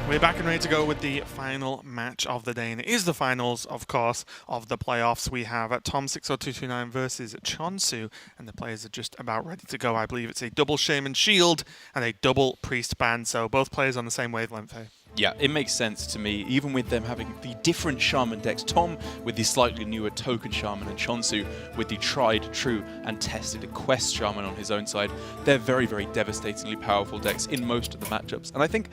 We're back and ready to go with the final match of the day, and it is the finals, of course, of the playoffs. We have tom60229 versus che0nsu, and the players are just about ready to go. I believe it's a double Shaman Shield and a double Priest Band, so both players on the same wavelength here. Yeah, it makes sense to me, even with them having the different Shaman decks. Tom with the slightly newer Token Shaman and che0nsu with the tried, true and tested Quest Shaman on his own side. They're very, very devastatingly powerful decks in most of the matchups. And I think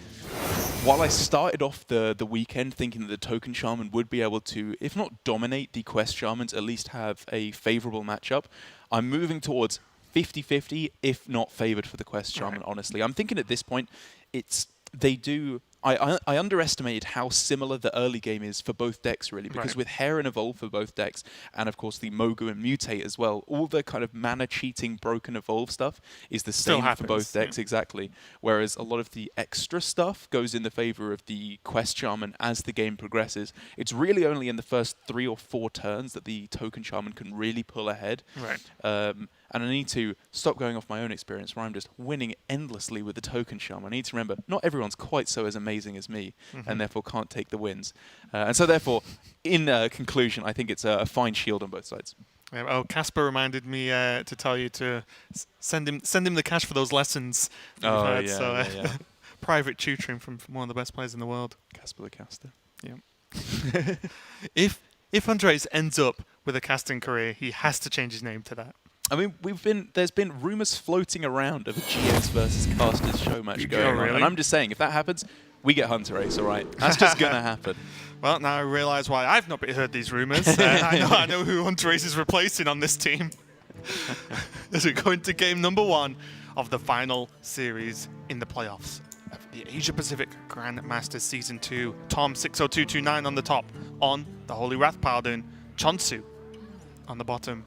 while I started off the weekend thinking that the Token Shaman would be able to, if not dominate the Quest Shamans, at least have a favorable matchup, I'm moving towards 50-50, if not favored for the Quest Shaman, honestly. I'm thinking at this point, I underestimated how similar the early game is for both decks, really, because with Hair and Evolve for both decks, and of course the Mogu and Mutate as well, all the kind of mana cheating, broken Evolve stuff is the same for both decks, exactly. Whereas a lot of the extra stuff goes in the favor of the Quest Shaman as the game progresses. It's really only in the first 3 or 4 turns that the Token Shaman can really pull ahead. And I need to stop going off my own experience where I'm just winning endlessly with the Token Shaman. I need to remember, not everyone's quite so as amazing as me, and therefore can't take the wins. And so therefore, in conclusion, I think it's a fine shield on both sides. Oh, Casper reminded me to tell you to send him the cash for those lessons. Private tutoring from one of the best players in the world. Casper the Caster. Yeah. If Andres ends up with a casting career, he has to change his name to that. I mean, there's been rumors floating around of a GS versus Casters show match going on, and I'm just saying, if that happens, we get Hunter Ace, all right? That's just gonna happen. Well, now I realise why I've not heard these rumors. I know who Hunter Ace is replacing on this team. As we go into game number 1 of the final series in the playoffs of the Asia-Pacific Grandmasters Season 2. tom60229 on the top, on the Holy Wrath Paladin, che0nsu on the bottom,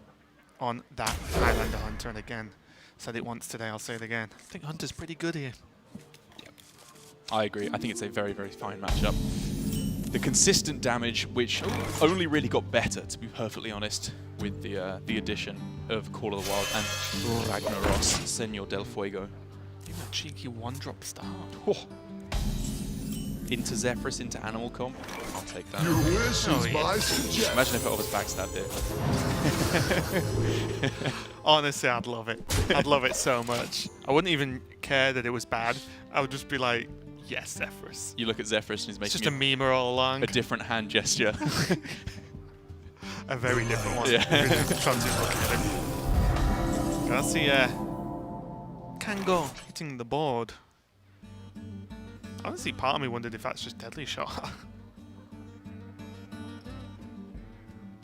on that Highlander Hunter. And again, said it once today, I'll say it again. I think Hunter's pretty good here. Yep. I agree. I think it's a very, very fine matchup. The consistent damage, which only really got better, to be perfectly honest, with the addition of Call of the Wild and Ragnaros, Señor del Fuego. Even a cheeky 1-drop start. Oh. Into Zephyrus, into Animal Comp. I'll take that. Your wish is my suggestion. Imagine if I was backstabbed here. Honestly, I'd love it. I'd love it so much. I wouldn't even care that it was bad. I would just be like, yes, Zephyrus. You look at Zephyrus and he's making just a memer all along. A different hand gesture. A very different one. Yeah. che0nsu's looking at him. That's the Kango hitting the board. Honestly, part of me wondered if that's just Deadly Shot.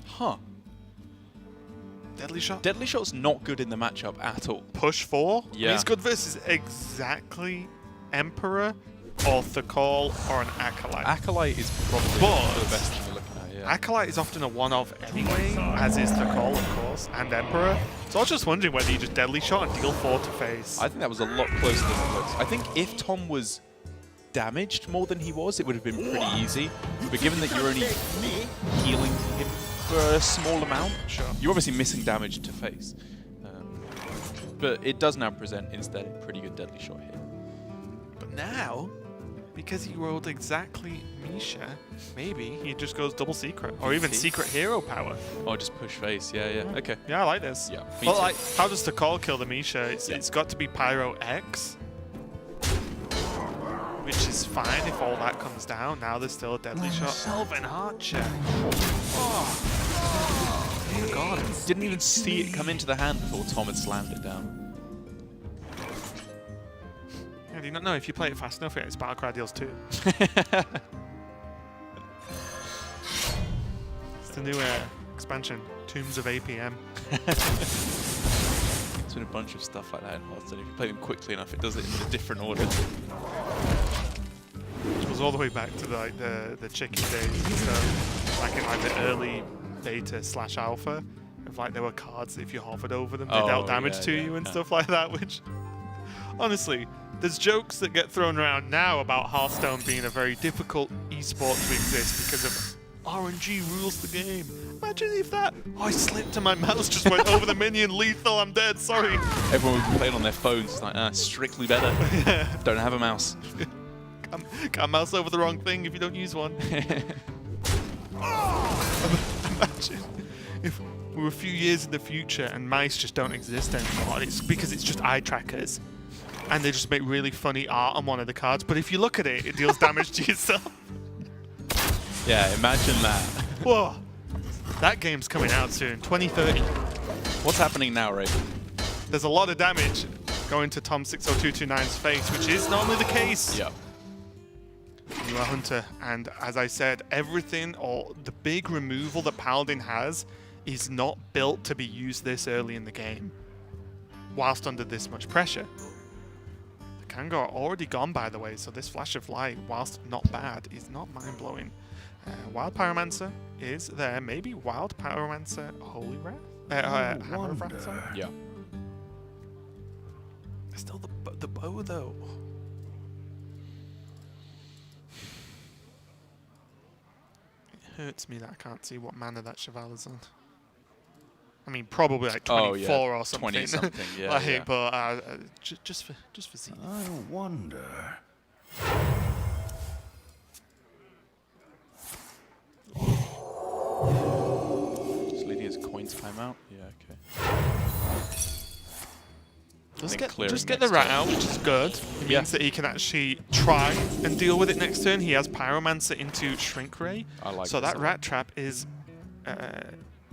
Huh. Deadly Shot? Deadly Shot's not good in the matchup at all. Push 4? Yeah. He's good versus exactly Emperor or Thakal or an Acolyte. Acolyte is probably the best thing you're looking at, yeah. Acolyte is often a one-off anyway, as is Thakal, of course, and Emperor. So I was just wondering whether you just Deadly Shot and deal 4 to face. I think that was a lot closer than it looks. I think if Tom was damaged more than he was, it would have been pretty easy. But given that you're only healing him for a small amount, you're obviously missing damage to face. But it does now present instead a pretty good Deadly Shot here. But now, because he rolled exactly Misha, maybe he just goes double secret, or even secret hero power. Or just push face, yeah. Okay. Yeah, I like this. Yeah. Well, like, how does Thakal kill the Misha? It's got to be Pyro X. Which is fine if all that comes down. Now there's still a Deadly Shot. Elven Heart check. Oh my god. Didn't even see it come into the hand before Tom had slammed it down. Yeah, do you not know if you play it fast enough, it's Battlecry deals 2. It's the new expansion, Tombs of APM. There's been a bunch of stuff like that in Hearthstone. If you play them quickly enough, it does it in a different order. Which goes all the way back to the chicken days. So, like in like the early beta/alpha, of like there were cards that if you hovered over them, they dealt damage to you and stuff like that. Which, honestly, there's jokes that get thrown around now about Hearthstone being a very difficult esport to exist because of RNG rules the game. Imagine if that. Oh, I slipped and my mouse just went over the minion. Lethal, I'm dead, sorry. Everyone would be playing on their phones. It's like, strictly better. Don't have a mouse. Can't mouse over the wrong thing if you don't use one. Imagine if we were a few years in the future and mice just don't exist anymore, and it's because it's just eye trackers, and they just make really funny art on one of the cards. But if you look at it, it deals damage to yourself. Yeah, imagine that. Whoa. That game's coming out soon, 2030. What's happening now, Ray? There's a lot of damage going to tom60229's face, which is normally the case. Yeah. You are Hunter, and as I said, everything or the big removal that Paladin has is not built to be used this early in the game, whilst under this much pressure. The Kangor already gone, by the way, so this Flash of Light, whilst not bad, is not mind-blowing. Wild Pyromancer is there. Maybe Wild Pyromancer Holy Wrath? Hammer of Wrath, sorry. Yeah. Still the bow, though. It hurts me that I can't see what mana that Cheval's on. I mean, probably like 24 or something. 20 something, yeah. Like, Yeah. But just for seeing. I wonder. Just leading his coin timeout. Yeah, okay. Just get the rat out, which is good. It means that he can actually try and deal with it next turn. He has Pyromancer into Shrink Ray. So that rat trap is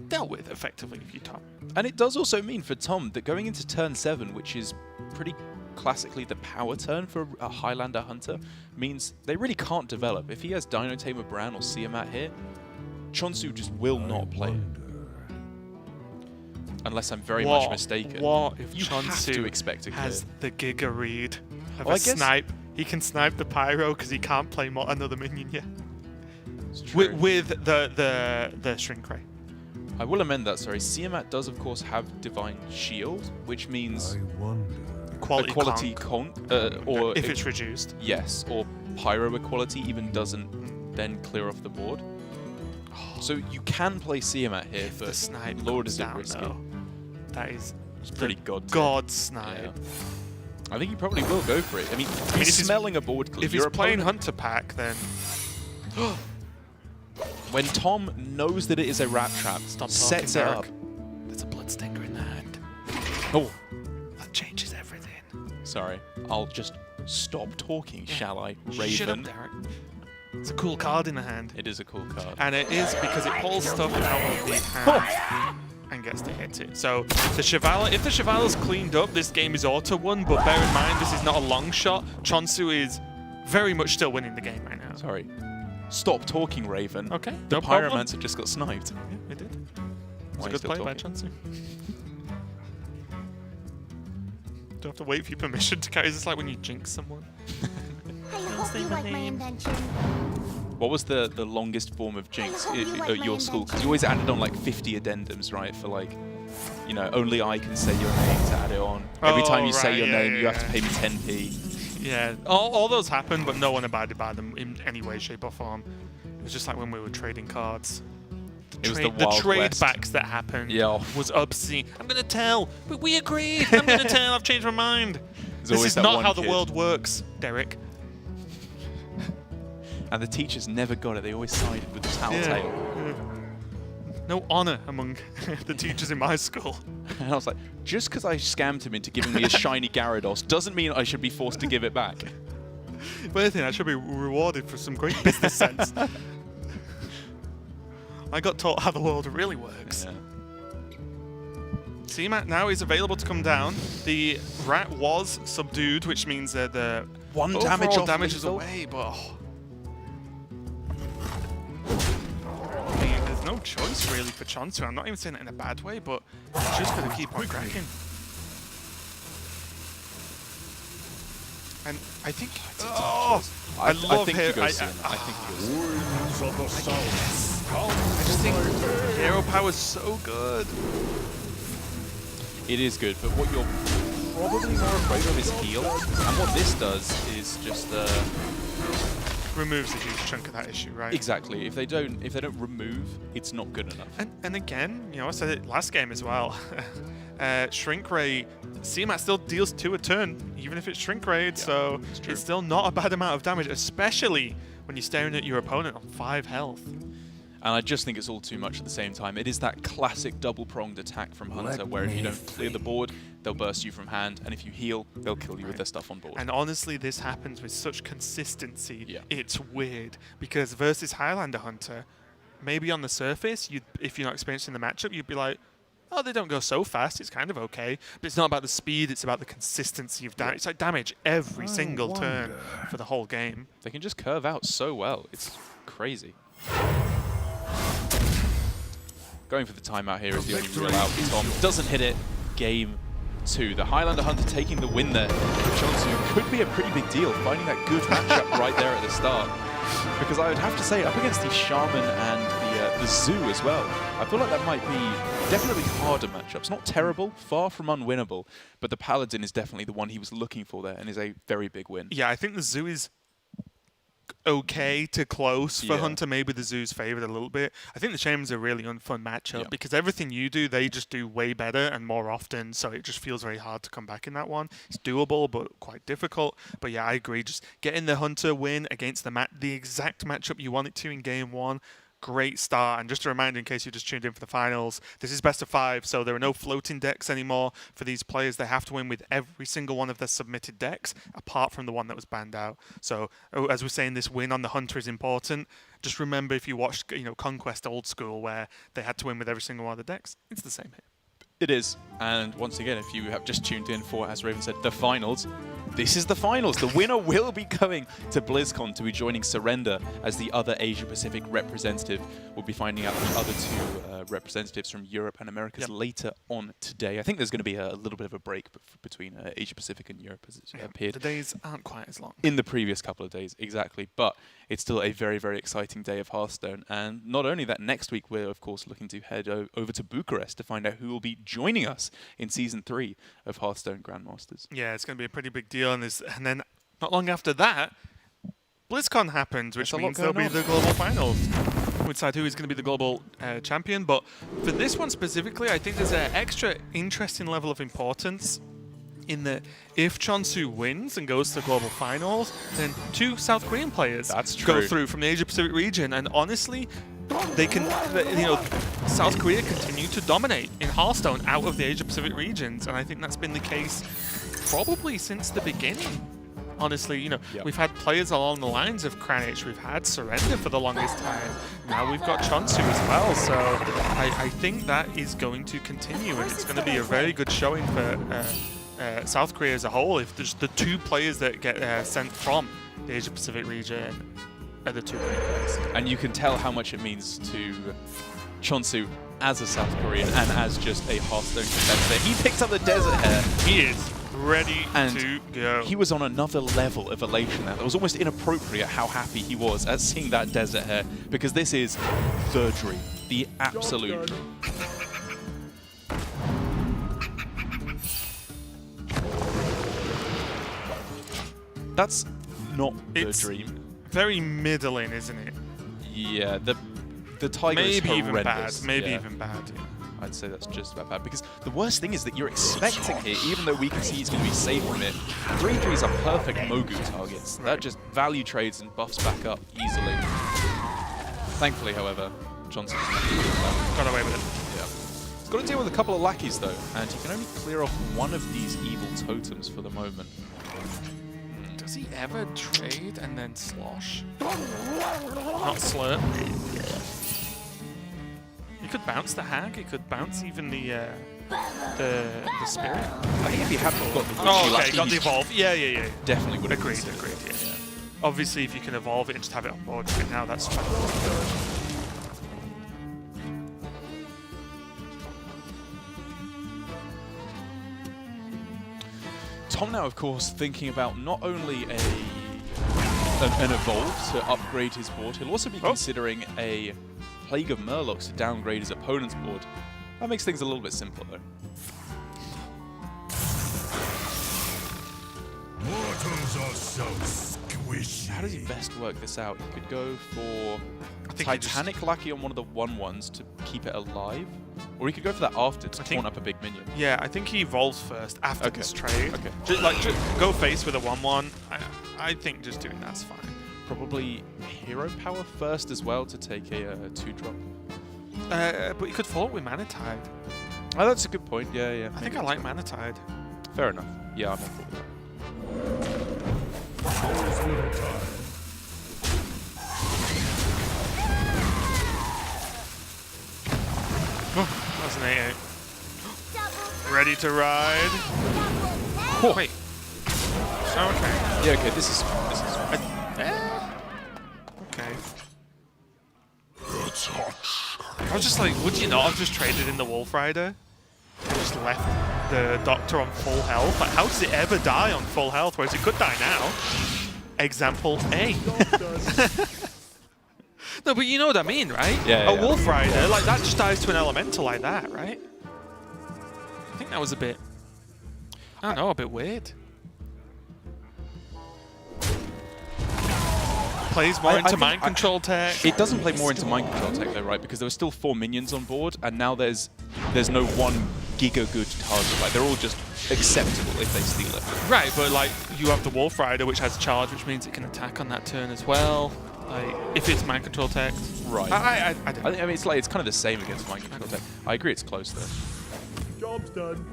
dealt with effectively if you top. And it does also mean for Tom that going into turn 7, which is pretty classically the power turn for a Highlander Hunter, means they really can't develop. If he has Dino Tamer Bran or Siamat here, che0nsu just will not play it. Unless I'm very much mistaken. What if you have to che0nsu expect a has the Giga Read of Well, I a guess- snipe? He can snipe the Pyro because he can't play another minion yet. True. With the Shrink Ray. I will amend that, sorry. Siamat does, of course, have Divine Shield, which means I wonder. Quality equality or if it's reduced. yes, or Pyro equality even doesn't then clear off the board. So you can play Siamat here, If but the snipe Lord comes is it down, risky. though, that is Pretty the god. God snipe. Yeah. I think he probably will go for it. I mean, if he's he's- smelling a board clear. If he's Your playing opponent- Hunter Pack, then when Tom knows that it is a rat trap, Stop sets talking, it up. Derek. There's a Bloodstinger in the hand. Oh, That changes everything. sorry. I'll just stop talking, shall I, Raven? Shut up, Derek. It's a cool card in the hand. It is a cool card. And it is because it pulls stuff out of the hand and gets to hit it. So the Cheval, if the Cheval's cleaned up, this game is auto-won, but bear in mind this is not a long shot. che0nsu is very much still winning the game right now. Sorry. Stop talking, Raven. Okay, The no problem. Pyromancer just got sniped. Yeah, it did. It's Why a are you good still play by talking? che0nsu. Do I have to wait for your permission to carry? Is this like when you jinx someone? I hope you like my invention. What was the longest form of jinx I hope you like at my your school? Because invention. you always added on like 50 addendums, right? For like, you know, only I can say your name to add it on. Every Oh, time you say right, your yeah, name, yeah, you have to yeah. pay me 10p. Yeah, all those happened, but no one abided by them in any way, shape, or form. It was just like when we were trading cards. It was the The Wild trade West. backs that happened Yeah. was obscene. I'm gonna tell, but we agreed. I'm gonna tell. I've changed my mind. This always is that not one how the kid. world works, Derek. And the teachers never got it. They always sided with the tattletale. No honor among the teachers in my school. And I was like, just because I scammed him into giving me a shiny Gyarados doesn't mean I should be forced to give it back. If anything, I should be rewarded for some great business sense. I got taught how the world really works. Yeah. CMAT now is available to come down. The rat was subdued, which means that the One overall damage off damage is lethal. away, but I mean, there's no choice really for che0nsu. I'm not even saying it in a bad way, but it's just going to keep on cracking. And I think, I love think Hero. you go Sienna. I think you go Sienna. Winds of the south. I just think Hero Power is so good. It is good, but what you're probably more afraid of is heal. And what this does is just removes a huge chunk of that issue, right? Exactly. If they don't remove, it's not good enough. And again, you know, I said it last game as well. Shrink Ray, CMAT still deals 2 a turn, even if it's Shrink Rayed, so it's still not a bad amount of damage, especially when you're staring at your opponent on 5 health. And I just think it's all too much at the same time. It is that classic double-pronged attack from Hunter, where if you don't clear the board, they'll burst you from hand, and if you heal, they'll kill you with their stuff on board. And honestly, this happens with such consistency. Yeah. It's weird, because versus Highlander Hunter, maybe on the surface, if you're not experiencing the matchup, you'd be like, oh, they don't go so fast, it's kind of okay. But it's not about the speed, it's about the consistency of damage. It's like damage every single turn for the whole game. They can just curve out so well. It's crazy. Going for the timeout here is the only real out for Tom. Doesn't hit it. Game 2. The Highlander Hunter taking the win there. che0nsu could be a pretty big deal, finding that good matchup right there at the start. Because I would have to say, up against the Shaman and the Zoo as well, I feel like that might be definitely harder matchups. Not terrible, far from unwinnable, but the Paladin is definitely the one he was looking for there and is a very big win. Yeah, I think the Zoo is okay to close for Hunter. Maybe the Zoo's favored a little bit. I think the Shaman's a really unfun matchup because everything you do, they just do way better and more often, so it just feels very hard to come back in that one. It's doable, but quite difficult. But yeah, I agree. Just getting the Hunter win against the exact matchup you wanted to in game 1. Great start. And just a reminder, in case you just tuned in for the finals, this is best of 5, so there are no floating decks anymore for these players. They have to win with every single one of their submitted decks, apart from the one that was banned out. So, as we're saying, this win on the Hunter is important. Just remember, if you watched, Conquest Old School, where they had to win with every single one of the decks, it's the same here. It is. And once again, if you have just tuned in for, as Raven said, the finals, this is the finals. The winner will be going to BlizzCon to be joining Surrender as the other Asia-Pacific representative. We'll be finding out the other 2 representatives from Europe and Americas later on today. I think there's going to be a little bit of a break between Asia-Pacific and Europe, as it's appeared. The days aren't quite as long. In the previous couple of days, exactly. But it's still a very, very exciting day of Hearthstone. And not only that, next week we're, of course, looking to head over to Bucharest to find out who will be joining us in Season 3 of Hearthstone Grandmasters. Yeah, it's going to be a pretty big deal. And then not long after that, BlizzCon happens, which means there'll be the global finals. We'll decide who is going to be the global champion. But for this one specifically, I think there's an extra interesting level of importance in that if che0nsu wins and goes to the global finals, then 2 South Korean players go through from the Asia-Pacific region. And honestly, they can, South Korea continue to dominate in Hearthstone out of the Asia-Pacific regions. And I think that's been the case probably since the beginning. Honestly, we've had players along the lines of Kranich, we've had Surrender for the longest time. Now we've got che0nsu as well, so I think that is going to continue, and it's going to be a very good showing for South Korea as a whole. If there's the 2 players that get sent from the Asia-Pacific region are the 2 players. And you can tell how much it means to che0nsu as a South Korean and as just a Hearthstone competitor. He picked up the Desert Hare. He is ready to go. He was on another level of elation there. It was almost inappropriate how happy he was at seeing that Desert Hare, because this is the dream, the absolute dream. That's not the dream. Very middling, isn't it? Yeah, the Tiger is horrendous. Maybe even bad. Yeah. I'd say that's just about bad, because the worst thing is that you're expecting here, even though we can see he's going to be safe from it, 3/3s are perfect Mogu targets. That just value trades and buffs back up easily. Thankfully, however, che0nsu got away with it. Yeah. He's got to deal with a couple of lackeys though, and he can only clear off one of these evil totems for the moment. Does he ever trade and then slosh? Not slurp. He could bounce the hag. He could bounce even the spirit. I think if he hadn't got the got the evolve. Yeah. Definitely would have agreed. Yeah. Obviously, if you can evolve it and just have it on board right now, that's fine. Tom now, of course, thinking about not only an evolve to upgrade his board, he'll also be considering a Plague of Murlocs to downgrade his opponent's board. That makes things a little bit simpler, though. Mortals are so square. How does he best work this out? He could go for I think Titanic Lackey on one of the 1/1s to keep it alive. Or he could go for that after to taunt up a big minion. Yeah, I think he evolves first after this trade. Okay. Just go face with a 1/1. I think just doing that's fine. Probably hero power first as well to take a 2-drop. But you could follow it with Mana Tide. Oh, that's a good point. Yeah, yeah. I think I like Mana Tide. Fair enough. Yeah, I'm on board with that. That's an 8-8. Ready to ride. Oh. Wait. Okay. Yeah, okay, this is Okay. I was just like, would you not have just traded in the Wolf Rider? And just left the Doctor on full health? Like, how does it ever die on full health? Whereas it could die now. Example A. No, but you know what I mean, right? Yeah, a yeah. Wolf Rider, like that just dies to an elemental like that, right? I think that was a bit, I don't know, a bit weird. Plays more into mind control tech. It doesn't play more into mind control tech though, right? Because there were still 4 minions on board, and now there's no one giga good target. Like they're all just acceptable if they steal it. Right, but like you have the Wolf Rider, which has charge, which means it can attack on that turn as well. Like if it's mind control tech. Right. I don't know. I mean, it's kind of the same against mind control tech. I agree, it's close though. Job's done.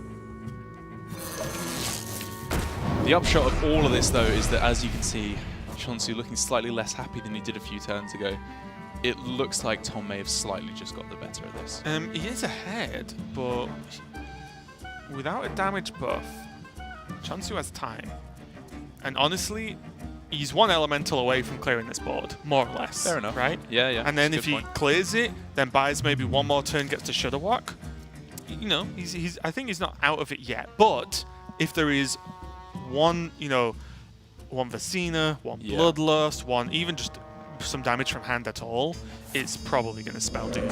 The upshot of all of this though is that, as you can see, che0nsu looking slightly less happy than he did a few turns ago. It looks like Tom may have slightly just got the better of this. He is ahead, but without a damage buff, che0nsu has time. And honestly, he's one elemental away from clearing this board, more or less. Fair enough. Right? Yeah, yeah. And then that's if a he good point. clears it, then buys maybe one more turn, gets to Shudder Walk. You know, I think he's not out of it yet. But if there is one, you know, one Vicina, one Bloodlust, one even just some damage from hand at all, it's probably going to spell doom.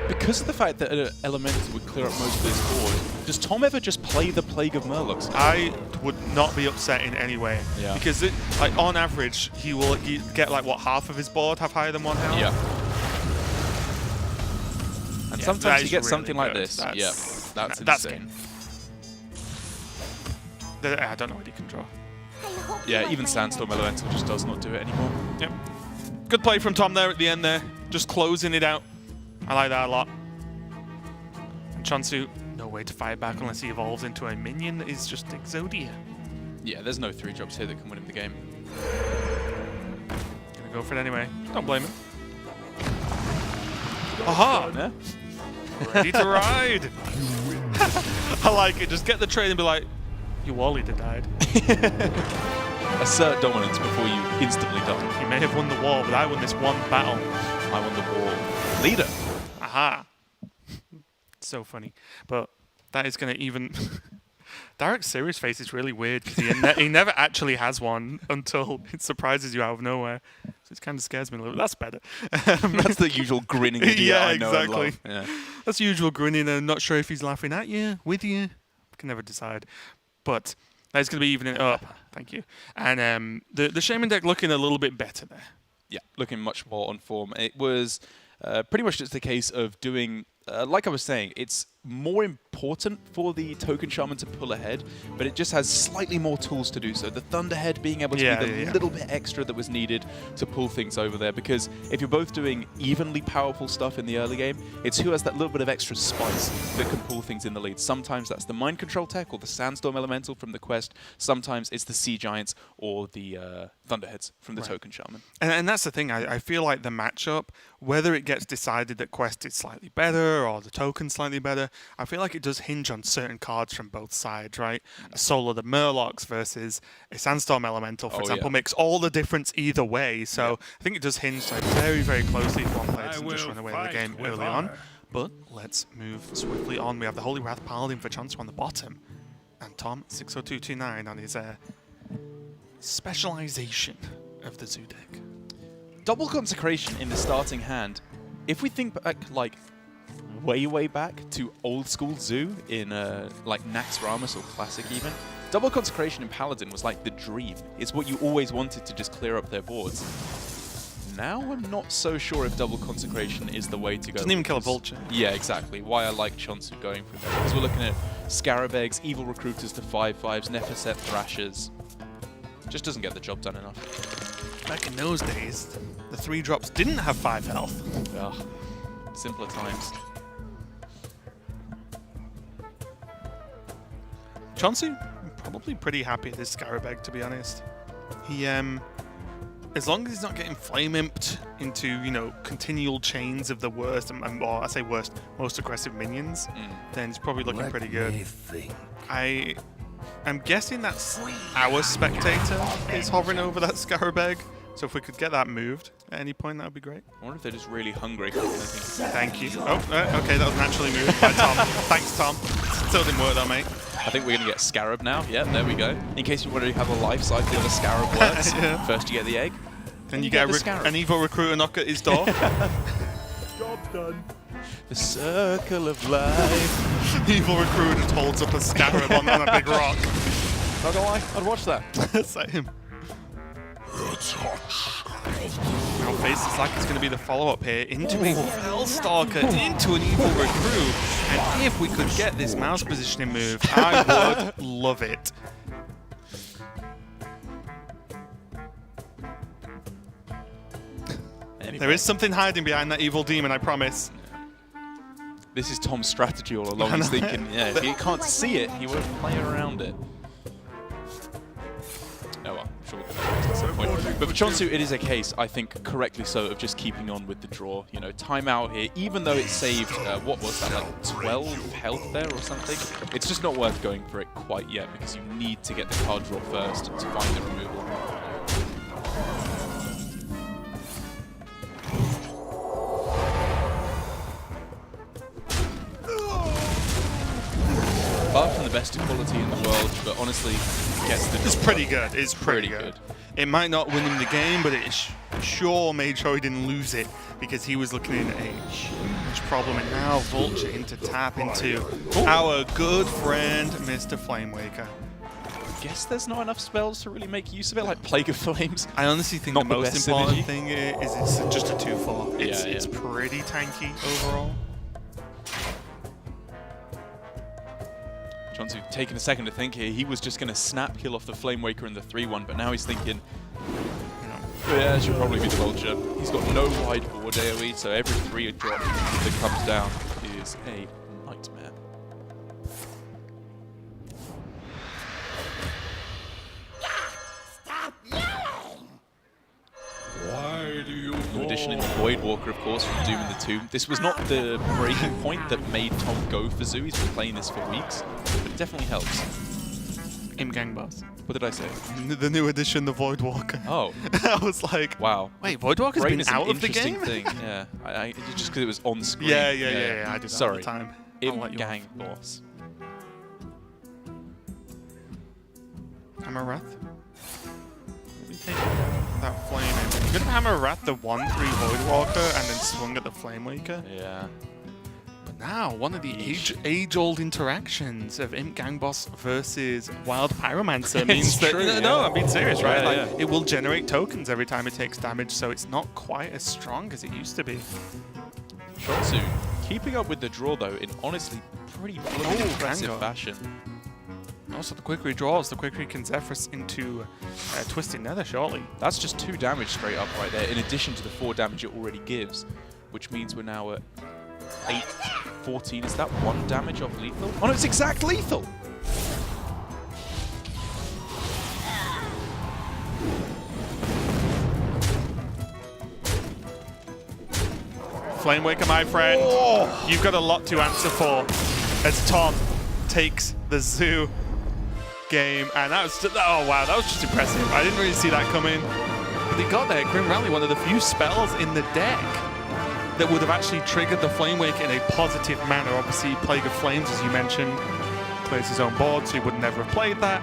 Because of the fact that an elemental would clear up most of this board, does Tom ever just play the Plague of Murlocs? I would not be upset in any way. Yeah. Because like on average, he will get like what, half of his board have higher than 1 health? Yeah. And Yeah, sometimes that you is get really something like good. this. That's, That's that's insane. I don't know what he can draw. Yeah, even Sandstorm Elemental just does not do it anymore. Yep. Good play from Tom there at the end there. Just closing it out. I like that a lot. And che0nsu, no way to fight back unless he evolves into a minion that is just Exodia. Yeah, there's no 3-drops here that can win him the game. Gonna go for it anyway. Don't blame him. Aha! Yeah. Ready to ride! I like it. Just get the trade and be like, your wall leader died. Assert dominance before you instantly die. You may have won the war, but I won this one battle. I won the war. Leader. Aha! So funny. But that is going to even... Derek's serious face is really weird because he never actually has one until it surprises you out of nowhere. So it kind of scares me a little bit. That's better. That's the usual grinning idiot Yeah, I know and exactly. love. Yeah. That's the usual grinning and not sure if he's laughing at you, with you. Can never decide. But that's going to be evening it up. Thank you. And the Shaman deck looking a little bit better there. Yeah, looking much more on form. It was pretty much just a case of doing, like I was saying, it's more important for the Token Shaman to pull ahead, but it just has slightly more tools to do so. The Thunderhead being able to be the little bit extra that was needed to pull things over there, because if you're both doing evenly powerful stuff in the early game, it's who has that little bit of extra spice that can pull things in the lead. Sometimes that's the Mind Control tech or the Sandstorm Elemental from the quest. Sometimes it's the Sea Giants or the Thunderheads from the Token Shaman. And that's the thing. I feel like the matchup, whether it gets decided that quest is slightly better or the token slightly better, I feel like it does hinge on certain cards from both sides, right? A Soul of the Murlocs versus a Sandstorm Elemental, for example, makes all the difference either way. So I think it does hinge like very, very closely if one player doesn't just run away with the game early on. But let's move swiftly on. We have the Holy Wrath Paladin for che0nsu on the bottom, and tom60229 on his specialization of the Zoo deck. Double Consecration in the starting hand. If we think back, like, way back to old school Zoo in like Nax Ramus or Classic even, Double Consecration in Paladin was like the dream. It's what you always wanted to just clear up their boards. Now I'm not so sure if Double Consecration is the way to go. Doesn't even kill a vulture. Yeah, exactly. Why I like che0nsu going for that. Because we're looking at Scarab Eggs, Evil Recruiters to 5/5s, Nephicet Thrashers. Just doesn't get the job done enough. Back in those days, the 3-drops didn't have 5 health. Ugh. Simpler times. che0nsu, probably pretty happy with his Scarab Egg, to be honest. He, as long as he's not getting flame imped into, you know, continual chains of the worst, or I say worst, most aggressive minions, then he's probably looking pretty good. I'm guessing that's our spectator is hovering over that Scarab Egg. So if we could get that moved at any point, that would be great. I wonder if they're just really hungry. Thank you. Oh, okay, that was naturally moved by Tom. Thanks, Tom. Still didn't work though, mate. I think we're going to get Scarab now. Yeah, there we go. In case you already have a life cycle of a Scarab works. Yeah. First you get the egg. Then you get an evil recruiter knock at his door. Job's done. The circle of life. Evil recruiter just holds up a Scarab on a big rock. Not gonna lie, I'd watch that. Same. Now faces like it's going to be the follow-up here into a Fellstalker, into an evil recruit. And if we could get this mouse positioning move, I would love it. Anyway. There is something hiding behind that evil demon, I promise. This is Tom's strategy all along. He's thinking, yeah, if he can't see it, he won't play around it. Oh well, I'm sure we'll get back to that at some point. But for che0nsu, it is a case, I think, correctly so, of just keeping on with the draw. You know, timeout here, even though it saved, what was that, like 12 health there or something? It's just not worth going for it quite yet, because you need to get the card draw first to find the removal. Far from the best quality in the world, but honestly, gets the It's job pretty done. good. It's pretty good. It might not win him the game, but it sure made sure he didn't lose it because he was looking at a huge problem. And now Vulture into tap into our good friend, Mr. Flamewaker. I guess there's not enough spells to really make use of it, like Plague of Flames. I honestly think Not the the most best important synergy. thing is it's just a 2/4. It's Yeah. pretty tanky overall. che0nsu taking a second to think here. He was just going to snap kill off the Flamewaker in the 3-1, but now he's thinking, yeah, it should probably be the Vulture. He's got no wide forward AoE, so every 3 drop that comes down is a nightmare. Why do you New addition in the Voidwalker, of course, from Doom in the Tomb. This was not the breaking point that made Tom go for Zoo. He's been playing this for weeks, but it definitely helps. Im Gang Boss. What did I say? The new addition, the Voidwalker. Oh, I was like, wow. wait, Voidwalker's Brain been is an out of the interesting game? thing. Yeah, just because it was on screen. Yeah, I do that Sorry. all the time. I'll let you Gang Boss. Hammer Wrath. Maybe take that flame in. You could have Hammer Wrath the 1/3 Voidwalker and then swung at the Flamewaker. Yeah. But now, one of the age-old interactions of Imp Gang Boss versus Wild Pyromancer means that... true, No, yeah. I'm being serious, right? Yeah, Like, yeah. it will generate tokens every time it takes damage, so it's not quite as strong as it used to be. che0nsu keeping up with the draw, though, in honestly pretty bloody impressive Vanguard. fashion. Also, the quicker he draws, the quicker he can Zephyrus into Twisted Nether, surely. That's just 2 damage straight up right there, in addition to the 4 damage it already gives, which means we're now at 8, 14. Is that 1 damage off lethal? Oh no, it's exact lethal! Flamewaker, my friend, you've got a lot to answer for as Tom takes the Zoo game. And that was just, oh wow, that was just impressive. I didn't really see that coming. But he got there. Grim Rally, one of the few spells in the deck that would have actually triggered the Flamewaker in a positive manner. Obviously, Plague of Flames, as you mentioned, plays his own board, so he would never have played that.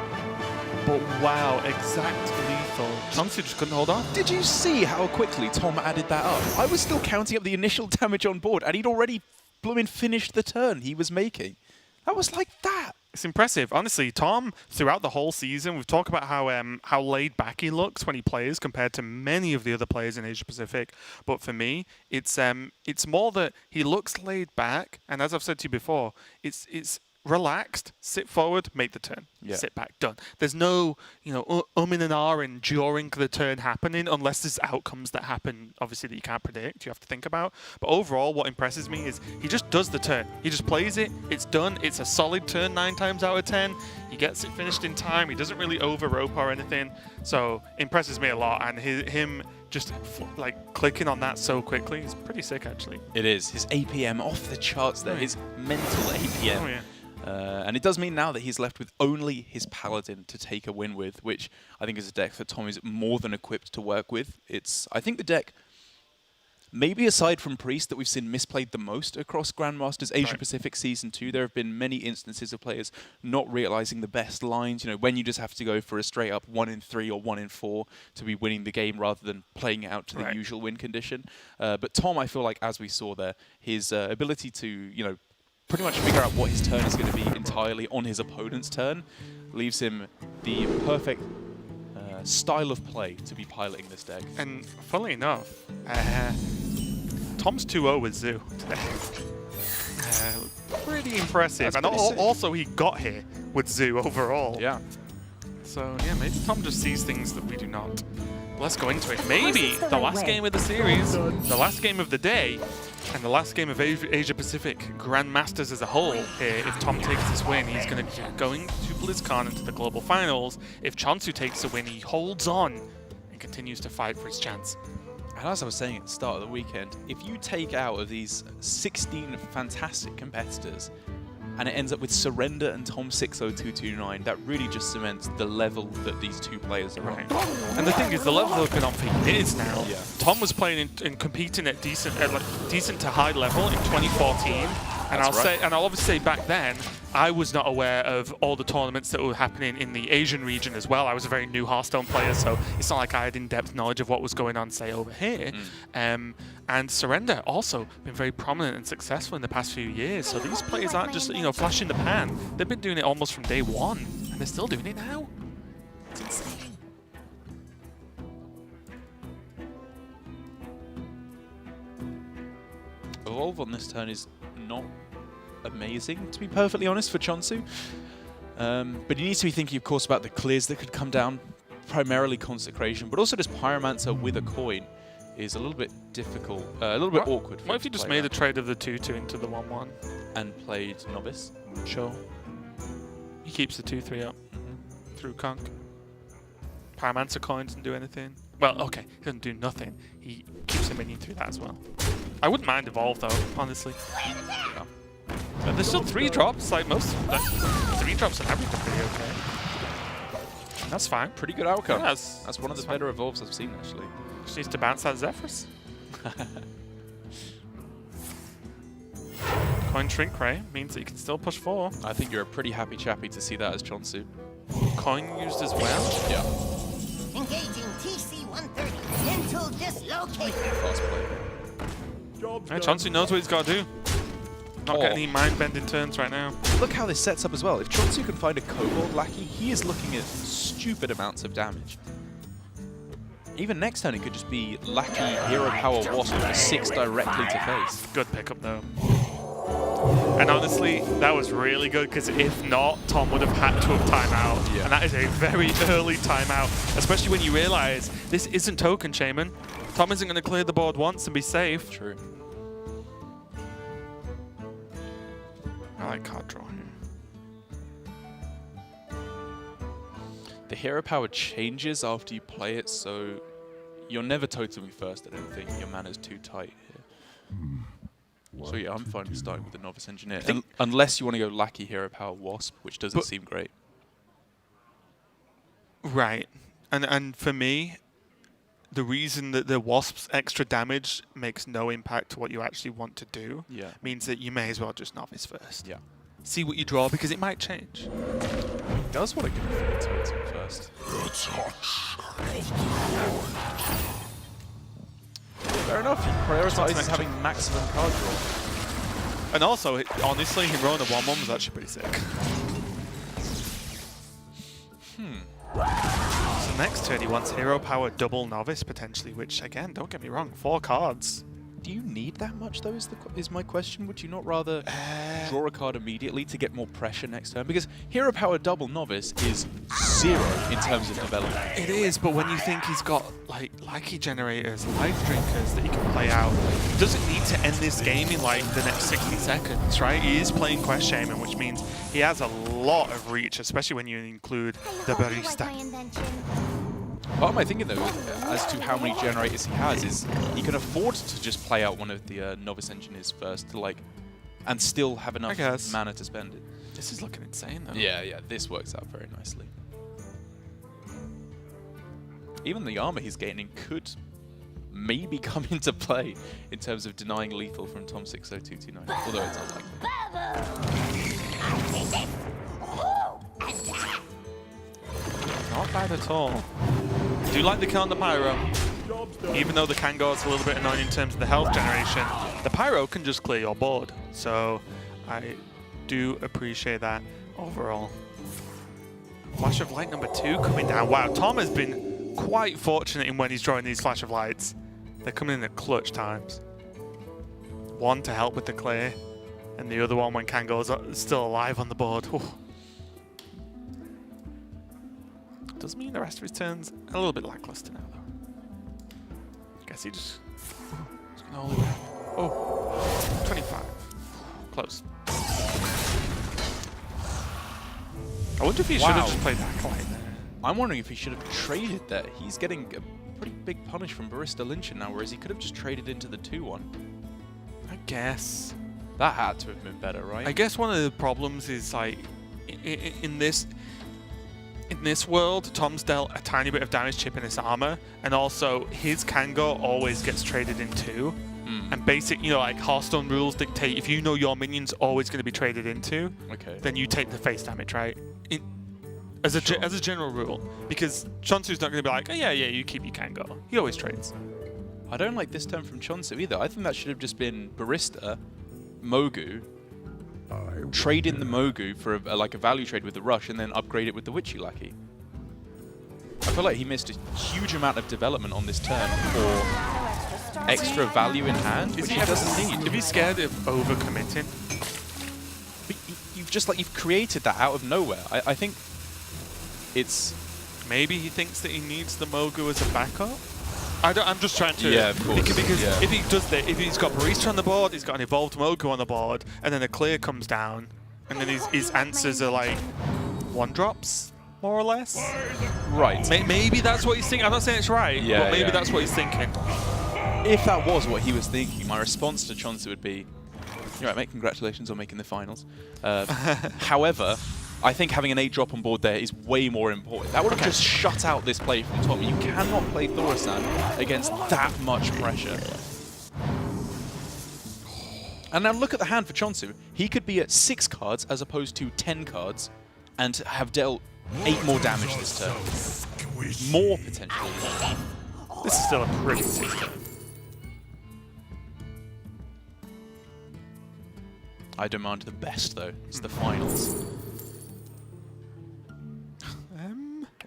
But wow, exact lethal. che0nsu just couldn't hold on. Did you see how quickly Tom added that up? I was still counting up the initial damage on board, and he'd already blooming finished the turn he was making. That was like that. It's impressive. Honestly, Tom, throughout the whole season, we've talked about how laid back he looks when he plays compared to many of the other players in Asia-Pacific. But for me, it's more that he looks laid back, and as I've said to you before, it's relaxed, sit forward, make the turn, sit back, done. There's no, and ahhing during the turn happening, unless there's outcomes that happen, obviously, that you can't predict, you have to think about. But overall, what impresses me is he just does the turn. He just plays it, it's done, it's a solid turn 9 times out of 10. He gets it finished in time, he doesn't really over-rope or anything. So, impresses me a lot, and him just like clicking on that so quickly is pretty sick, actually. It is. His APM off the charts there, his mental APM. Oh, yeah. And it does mean now that he's left with only his Paladin to take a win with, which I think is a deck that Tom is more than equipped to work with. I think the deck, maybe aside from Priest, that we've seen misplayed the most across Grandmasters Asia-Pacific Season 2. There have been many instances of players not realizing the best lines, when you just have to go for a straight up 1 in 3 or 1 in 4 to be winning the game rather than playing it out to the usual win condition. But Tom, I feel like, as we saw there, his ability to, pretty much figure out what his turn is going to be entirely on his opponent's turn leaves him the perfect style of play to be piloting this deck. And funnily enough, Tom's 2-0 with Zoo today. Pretty impressive. That's and pretty also he got here with Zoo overall. Yeah. So yeah, maybe Tom just sees things that we do not. Let's go into it. Maybe the last game of the series, the last game of the day, and the last game of Asia-Pacific Grandmasters as a whole here. If Tom takes this win, he's going to be going to BlizzCon into the global finals. If che0nsu takes the win, he holds on and continues to fight for his chance. And as I was saying at the start of the weekend, if you take out of these 16 fantastic competitors, and it ends up with Surrender and tom60229, that really just cements the level that these two players are on. And the thing is, the level they've been on for years now. Yeah. Tom was playing and competing at decent to high level in 2014. And I'll obviously say back then, I was not aware of all the tournaments that were happening in the Asian region as well. I was a very new Hearthstone player, so it's not like I had in-depth knowledge of what was going on, say, over here. And Surrender also been very prominent and successful in the past few years. So these players aren't just, flash in the pan. They've been doing it almost from day one, and they're still doing it now. It's insane. Evolve on this turn is not amazing, to be perfectly honest, for che0nsu. But he needs to be thinking, of course, about the clears that could come down, primarily Consecration, but also just Pyromancer with a coin is a little bit difficult, a little bit awkward. What if you just made a trade of the 2-2 into the 1-1? And played Novice? Sure. He keeps the 2-3 up through Conk. Pyromancer coins doesn't do anything. Well, okay, he doesn't do nothing. He keeps a minion through that as well. I wouldn't mind Evolve though, honestly. Yeah. But there's still 3 drops, like most 3 drops on everything pretty okay. And that's fine. Pretty good outcome. Yeah, that's one of the better Evolves I've seen, actually. Just needs to bounce that Zephyrs. Coin Shrink Ray means that you can still push 4. I think you're a pretty happy chappy to see that as che0nsu. Coin used as well? Yeah. Engaging TC-130 into dislocated. Fast play. Yeah, che0nsu knows what he's got to do. Not getting any mind-bending turns right now. Look how this sets up as well. If che0nsu can find a Kobold Lackey, he is looking at stupid amounts of damage. Even next turn, it could just be Lackey, Hero Power, Wasp for 6 directly to face. Good pickup, though. And honestly, that was really good, because if not, Tom would have had to have timeout. Yeah. And that is a very early timeout, especially when you realize this isn't Token Shaman. Tom isn't going to clear the board once and be safe. True. I like card draw here. The hero power changes after you play it, so you're never toteming first, I don't think. Your mana's too tight here. So yeah, I'm fine with starting with the Novice Engineer. Unless you want to go Lackey, Hero Power, Wasp, which doesn't seem great. Right. And for me, the reason that the Wasp's extra damage makes no impact to what you actually want to do means that you may as well just Novice first. Yeah. See what you draw, because it might change. He does want to go for the totem first. Fair enough, he prioritizes having maximum card draw. And also, honestly, him rolling a 1-1 was actually pretty sick. So next turn he wants Hero Power double Novice potentially, which again, don't get me wrong, 4 cards. Do you need that much though? Is my question. Would you not rather draw a card immediately to get more pressure next turn? Because Hero Power double Novice is 0 in terms of development. It is, but when you think he's got like Lucky Generators, Life Drinkers that he can play out, he doesn't need to end this game in like the next 60 seconds, right? He is playing Quest Shaman, which means he has a lot of reach, especially when you include the Barista. What am I thinking though, as to how many generators he has, is he can afford to just play out one of the Novice Engineers first to and still have enough mana to spend it. This is looking insane though. Yeah, this works out very nicely. Even the armor he's gaining could maybe come into play in terms of denying lethal from tom60229, although it's unlikely. Not bad at all. I do like the kill on the Pyro. Even though the Kangor's a little bit annoying in terms of the health generation, the Pyro can just clear your board. So I do appreciate that overall. Flash of Light number 2 coming down. Wow, Tom has been quite fortunate in when he's drawing these Flash of Lights. They're coming in at clutch times. One to help with the clear, and the other one when Kangor's still alive on the board. Ooh. Does mean the rest of his turns a little bit lackluster now, though. Guess he just going all the way. Oh, 25. Close. I wonder if he should have just played Acolyte there. I'm wondering if he should have traded there. He's getting a pretty big punish from Barista Lyncher now, whereas he could have just traded into the 2-1. I guess. That had to have been better, right? I guess one of the problems is, like, in this world, Tom's dealt a tiny bit of damage chip in his armor, and also his Kangor always gets traded in 2. And basic, like Hearthstone rules dictate if you know your minion's always going to be traded into, then you take the face damage, right? As a general rule, because che0nsu's not going to be like, oh yeah, you keep your Kangor. He always trades. I don't like this turn from che0nsu either. I think that should have just been Barista, Mogu, trade in the Mogu for a value trade with the Rush, and then upgrade it with the Witchy Lackey. I feel like he missed a huge amount of development on this turn for extra value in hand, which he doesn't need. If he's scared of overcommitting, you've created that out of nowhere. I think it's maybe he thinks that he needs the Mogu as a backup. I'm just trying to. Yeah, of course. Because if he does that, if he's got Barista on the board, he's got an evolved Mogu on the board, and then a clear comes down, and then his answers are like 1-drops, more or less. Right. Maybe that's what he's thinking. I'm not saying it's right, but maybe that's what he's thinking. If that was what he was thinking, my response to che0nsu would be, "You're right, mate. Congratulations on making the finals." However, I think having an 8-drop on board there is way more important. That would have just shut out this play from Tom. You cannot play Thaurissan against that much pressure. And now look at the hand for che0nsu. He could be at 6 cards as opposed to 10 cards and have dealt 8 more damage this turn. More potentially. This is still a pretty sick turn. I demand the best, though. It's the finals.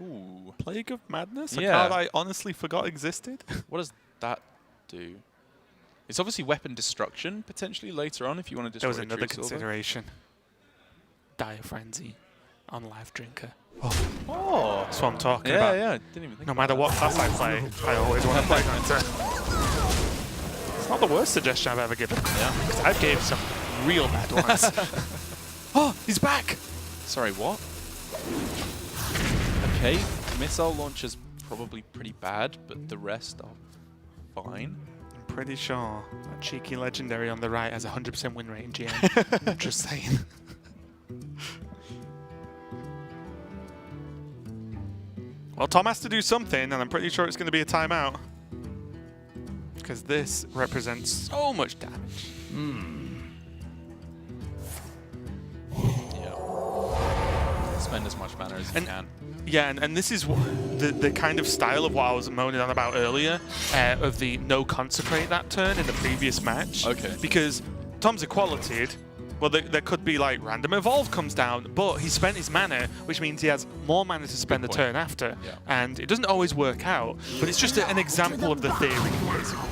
Ooh, Plague of Madness? A card I honestly forgot existed. What does that do? It's obviously weapon destruction, potentially later on, if you want to destroy. There was another consideration. Dire Frenzy on Life Drinker. Oh, that's what I'm talking about. Yeah, didn't even think no matter what class I play, I always want to play Hunter. It's not the worst suggestion I've ever given. Yeah. Because I've gave some real bad ones. Oh, he's back! Sorry, what? Okay, missile launcher's probably pretty bad, but the rest are fine. I'm pretty sure that cheeky legendary on the right has a 100% win rate in GM. I'm just saying. Well, Tom has to do something, and I'm pretty sure it's going to be a timeout. Because this represents so much damage. Yeah. Spend as much mana as you can. Yeah, and this is the kind of style of what I was moaning on about earlier, of the no consecrate that turn in the previous match. Okay. Because Tom's equality'd, Well, there could be like random evolve comes down, but he spent his mana, which means he has more mana to spend the turn after. Yeah. And it doesn't always work out, but it's just an example of the theory, basically.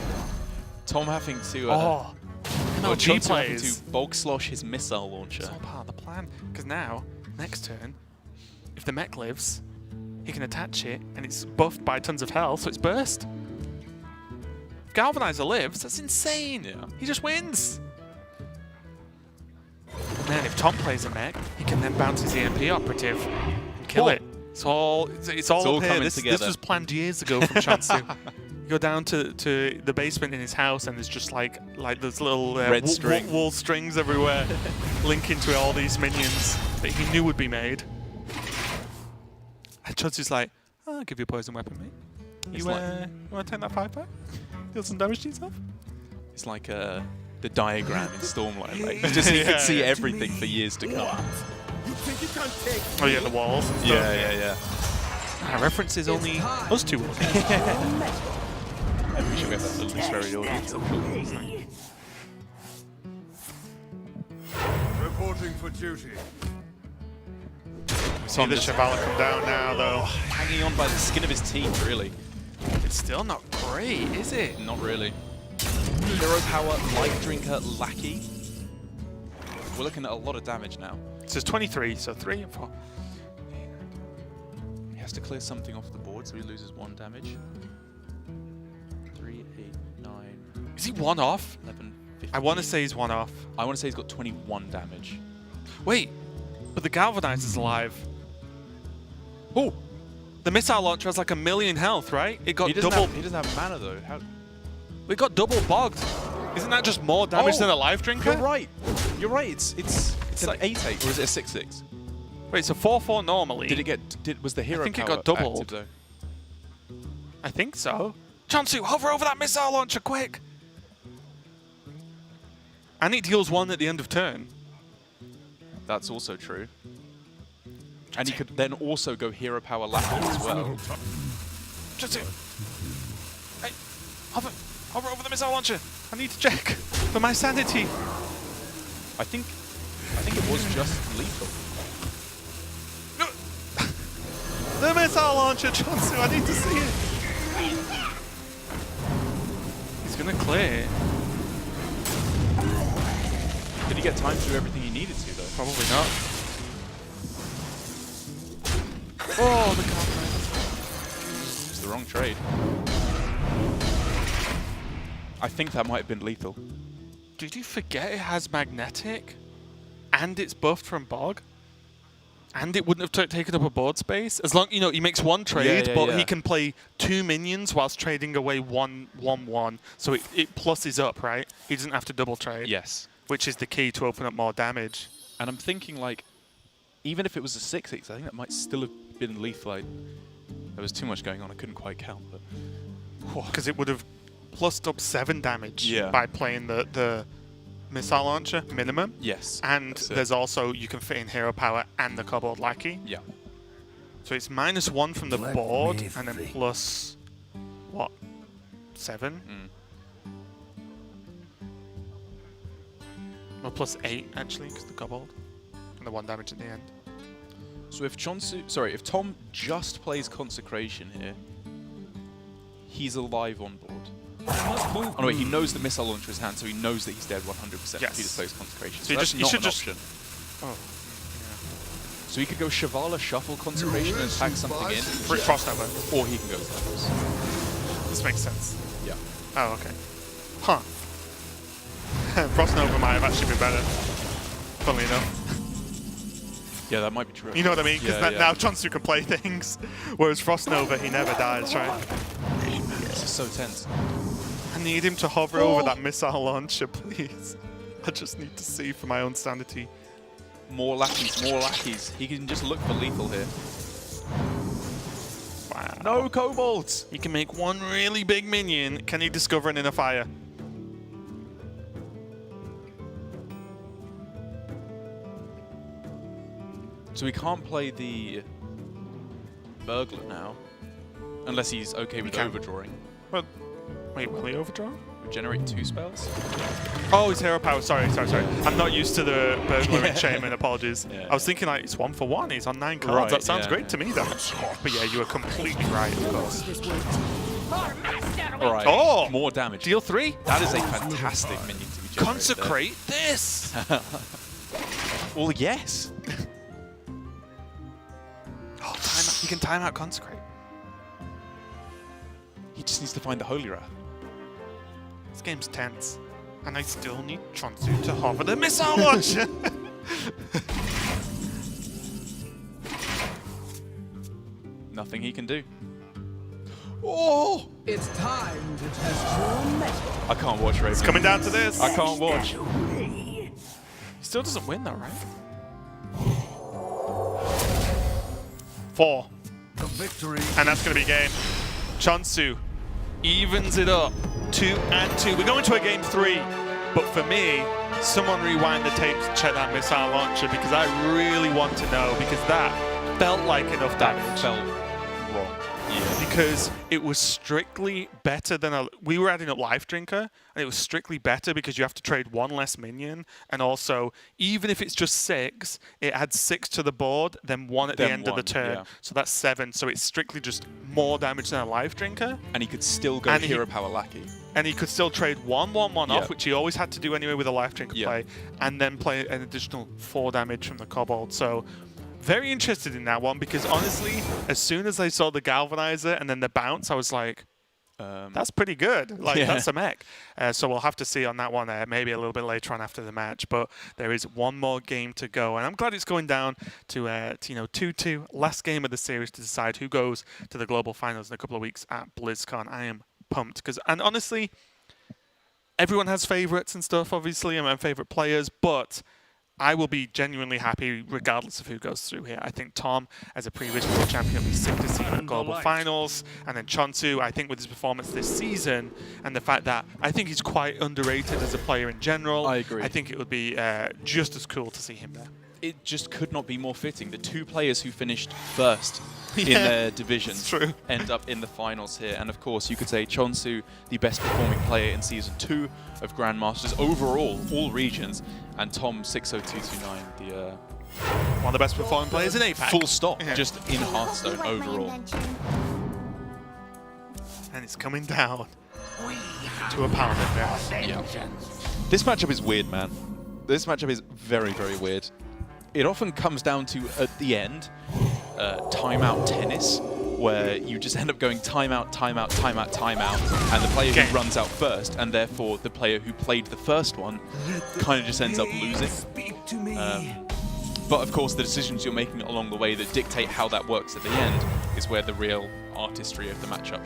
Tom having to Oh, or MLG Chonsu having plays. to bulk slosh his missile launcher. It's all part of the plan. Because now, next turn, if the mech lives, he can attach it, and it's buffed by tons of health, so it's burst. If Galvanizer lives, that's insane. Yeah. He just wins. And then if Tom plays a mech, he can then bounce his EMP operative and kill it. It's all up here. coming This together. was planned years ago from che0nsu. You go down to the basement in his house, and there's just like those little Red string. wool strings everywhere, linking to all these minions that he knew would be made. And che0nsu's like, I'll give you a poison weapon, mate. It's You like- want to take that 5-pack? Deal some damage to yourself? It's like the diagram in Stormlight. Like, you can see everything for years to come. You think you can take Oh yeah, the walls and stuff. Yeah. Our reference is only us two. We should get that little very audience. reporting for duty. See the Chevala come down now, though. Hanging on by the skin of his teeth, really. It's still not great, is it? Not really. Hero power, life drinker, lackey. We're looking at a lot of damage now. It says 23, so 3 and 4. He has to clear something off the board, so he loses 1 damage. 3, 8, 9, Is he one off? 11, 15. I want to say he's one off. I want to say he's got 21 damage. Wait, but the Galvanizer's alive. Oh, the missile launcher has like 1,000,000 health, right? It got He doesn't double. have, he doesn't have mana though. How? It got double bogged. Isn't that just more damage Oh, than a life drinker? You're right. You're right. It's an like- 8-8 or is it a 6-6? Wait, so 4-4 normally. Did it get? Was the hero think it power got doubled. active, though? I think so. che0nsu, hover over that missile launcher, quick! And it deals 1 at the end of turn. That's also true. And he could then also go hero power lackey as well. che0nsu, hey, hover over the missile launcher. I need to check for my sanity. I think it was just lethal. The missile launcher, che0nsu, I need to see it. He's gonna clear. Did he get time to do everything he needed to though? Probably not. Oh, the counter. It's the wrong trade. I think that might have been lethal. Did you forget it has magnetic? And it's buffed from Bog? And it wouldn't have taken up a board space? As long, you know, he makes 1 trade, yeah, but yeah. he can play 2 minions whilst trading away 1/1/1. So it pluses up, right? He doesn't have to double trade. Yes. Which is the key to open up more damage. And I'm thinking like, even if it was a 6-6, I think that might still have been lethal. There was too much going on. I couldn't quite count, but Because it would have plussed up 7 damage Yeah. by playing the missile launcher minimum. yes. And that's it. there's also, you can fit in hero power and the kobold lackey. Yeah. So it's -1 from the Let board me and then think. plus, what, 7? Or plus 8 actually, because the kobold. And the 1 damage at the end. So if if Tom just plays Consecration here, he's alive on board. Oh no, wait, he knows the missile launcher is hand, so he knows that he's dead 100% if he Yes. just plays Consecration. So you that's just- you not should an just- option. Oh. So he could go Chevala, shuffle Consecration, and pack something in, Frost over. or he can go Zephyrs. This makes sense. Yeah. Oh, okay. Huh. Frost Nova might have actually been better. Funnily enough. Yeah, that might be true. You know what I mean? Because Yeah, yeah. now che0nsu can play things, whereas Frost Nova, he never dies, right? This is so tense. I need him to hover over that missile launcher, please. I just need to see for my own sanity. More lackeys, more lackeys. He can just look for lethal here. Wow. No kobolds! He can make 1 really big minion. Can he discover an inner fire? So he can't play the burglar now, unless he's okay with can. overdrawing. Well, wait, will he overdraw? Generate 2 spells? Oh, it's hero power. Sorry. I'm not used to the burglar and shaman. Apologies. Yeah. I was thinking like it's 1 for 1. He's on 9 cards. That sounds great to me, though. But yeah, you are completely right, of course. All right. Oh, more damage. Deal 3. That is a fantastic minion to be generated. Consecrate this. Well, yes. Oh, he can time out consecrate. He just needs to find the Holy Wrath. This game's tense, and I still need che0nsu to hover the missile launcher. Nothing he can do. Oh! It's time to test your metal. I can't watch Raven. It's coming down to this. I can't watch. He still doesn't win though, right? 4. The victory. And that's going to be game. che0nsu evens it up. 2 and 2. We're going to a game 3. But for me, someone rewind the tapes and check that missile launcher because I really want to know, because that felt like enough damage. Felt wrong. Yeah. Because it was strictly better than we were adding up Life Drinker, and it was strictly better because you have to trade 1 less minion, and also even if it's just 6, it adds 6 to the board, then 1 at the end of the turn, yeah. so that's 7. So it's strictly just more damage than a Life Drinker, And he could still go And Hero Power Lackey. and he could still trade 1/1/1 off, which he always had to do anyway with a Life Drinker play, and then play an additional 4 damage from the Kobold. So. Very interested in that one because honestly, as soon as I saw the Galvanizer and then the bounce, I was like, that's pretty good. Like, that's a mech. So we'll have to see on that one maybe a little bit later on after the match. But there is one more game to go. And I'm glad it's going down to 2-2. Last game of the series to decide who goes to the global finals in a couple of weeks at BlizzCon. I am pumped. And honestly, everyone has favorites and stuff, obviously, and favorite players. But I will be genuinely happy regardless of who goes through here. I think Tom, as a previous world champion, will be sick to see him at global finals. And then che0nsu, I think with his performance this season and the fact that I think he's quite underrated as a player in general. I agree. I think it would be just as cool to see him there. It just could not be more fitting. The 2 players who finished first in their divisions end up in the finals here. And of course, you could say che0nsu, the best performing player in Season 2 of Grandmasters overall, all regions, and tom60229, the one of the best performing players in APAC. full stop, just in Hearthstone overall. And it's coming down to a pound there. Yeah. This matchup is weird, man. This matchup is very, very weird. It often comes down to, at the end, timeout tennis, where you just end up going timeout, timeout, timeout, timeout, and the player who runs out first, and therefore the player who played the first one kind of just ends up losing. But of course, the decisions you're making along the way that dictate how that works at the end is where the real artistry of the matchup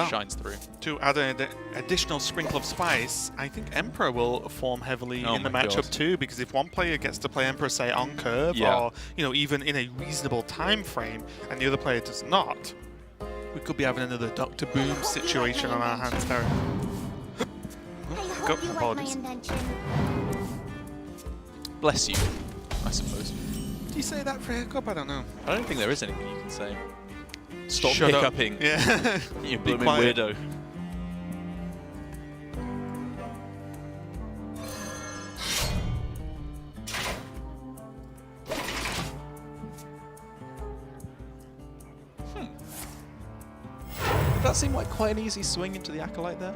shines through. To add an additional sprinkle of spice, I think Emperor will form heavily in the matchup too, because if one player gets to play Emperor, say, on curve, or even in a reasonable time frame, and the other player does not, we could be having another Dr. Boom situation on our hands there. Apologies. Bless you, I suppose. Do you say that for hiccup? I don't know. I don't think there is anything you can say. Stop Shut up. hiccuping. Yeah. You Be blooming quiet. weirdo. Did that seem like quite an easy swing into the Acolyte there?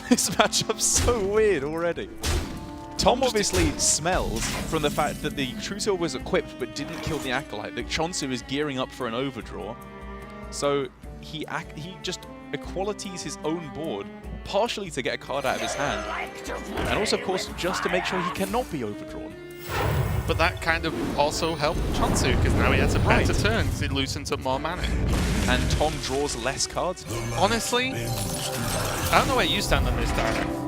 This matchup's so weird already. Tom obviously smells from the fact that the True Silver was equipped but didn't kill the Acolyte, that che0nsu is gearing up for an overdraw. So he just equalities his own board, partially to get a card out of his hand, and also, of course, just to make sure he cannot be overdrawn. But that kind of also helped che0nsu, because now he has a better turn, because it loosens up more mana. And Tom draws less cards. Honestly, I don't know where you stand on this, Darren.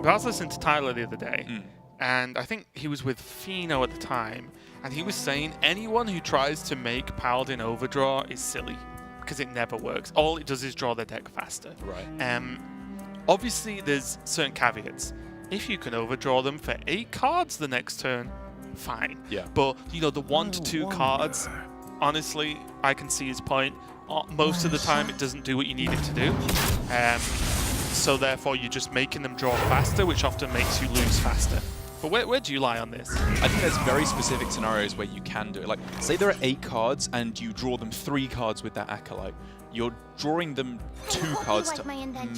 But I was listening to Tyler the other day, and I think he was with Fino at the time, and he was saying anyone who tries to make Paladin overdraw is silly, because it never works. All it does is draw their deck faster. Right. Obviously, there's certain caveats. If you can overdraw them for 8 cards the next turn, fine. Yeah. But, the 1 to 2 cards, honestly, I can see his point. most of the time it doesn't do what you need it to do. So therefore you're just making them draw faster, which often makes you lose faster. But where do you lie on this? I think there's very specific scenarios where you can do it. Like, say there are 8 cards and you draw them 3 cards with that Acolyte. You're drawing them 2 cards to